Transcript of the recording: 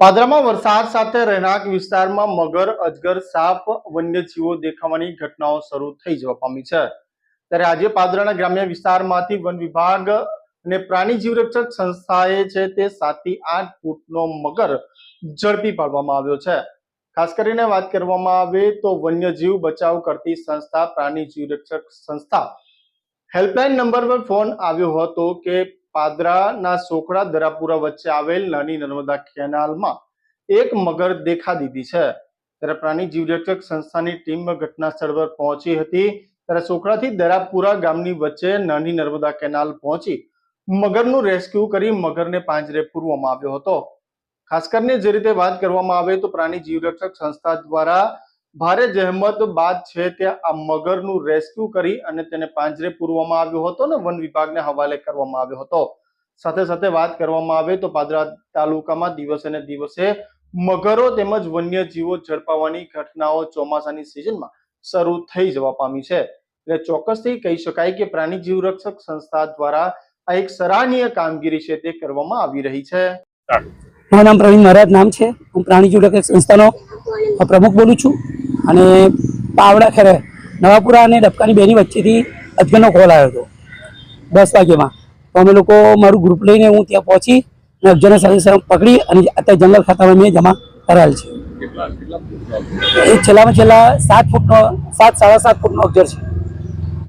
પાદરામાં વરસાદ સાથે રહેણાંક વિસ્તારમાં મગર, અજગર, સાપ, વન્યજીવો દેખાવાની ઘટનાઓ શરૂ થઈ જવા પામી છે। ત્યારે આજે પાદરાના ગ્રામ્ય વિસ્તારમાંથી વન વિભાગ અને પ્રાણી જીવરક્ષક સંસ્થાએ છે તે 7 થી 8 ફૂટનો મગર ઝડપી પાડવામાં આવ્યો છે। ખાસ કરીને વાત કરવામાં આવે તો વન્યજીવ બચાવ કરતી સંસ્થા પ્રાણી જીવરક્ષક સંસ્થા હેલ્પલાઇન નંબર પર ફોન આવ્યો હતો કે પાદરાના સોખડા દરાપુરા વચ્ચે આવેલ નાની નર્મદા કેનાલમાં એક મગર દેખા દીધી છે। ત્યારે પ્રાણી જીવરક્ષક સંસ્થાની ટીમ ઘટના સ્થળ પર પહોંચી હતી। ત્યારે સોખડાથી દરાપુરા ગામની વચ્ચે નાની નર્મદા કેનાલ પહોંચી મગરનું રેસ્ક્યુ કરી મગરને પાંજરે પૂરવામાં આવ્યો હતો। ખાસ કરીને જે રીતે વાત કરવામાં આવે તો પ્રાણી જીવરક્ષક સંસ્થા દ્વારા ભારે જહેમત બાદ છે તે આ મગરનું રેસ્ક્યુ કરી અને તેને પાંજરે પૂરવામાં આવ્યો હતો અને વન વિભાગને હવાલે કરવામાં આવ્યો હતો। સાથે સાથે વાત કરવામાં આવે તો પાદરા તાલુકામાં દિવસે ને દિવસે મગરો તેમજ વન્યજીવો ઝડપાવાની ઘટનાઓ ચોમાસાની સિઝનમાં શરૂ થઈ જવા પામી છે। એટલે ચોક્કસથી કહી શકાય કે પ્રાણી જીવરક્ષક સંસ્થા દ્વારા આ એક સરાહનીય કામગીરી છે તે કરવામાં આવી રહી છે। મારું નામ પ્રવીણ મહારાજ નામ છે। હું પ્રાણી જીવરક્ષક સંસ્થાનો પ્રમુખ બોલું છું અને પાવડા ખેરે નવાપુરા અને ડબકાની બેની વચ્ચેથી અજગરનો કોલ આવ્યો હતો 10 વાગ્યામાં। તો અમે લોકો મારું ગ્રુપ લઈને હું ત્યાં પહોંચી અને અજગરને સાથે પકડી અને અત્યારે જંગલ ખાતામાં મેં જમા કરાયેલ છે। એ છેલ્લામાં છેલ્લા 7 ફૂટનો 7 સાડા 7 ફૂટનો અજગર છે।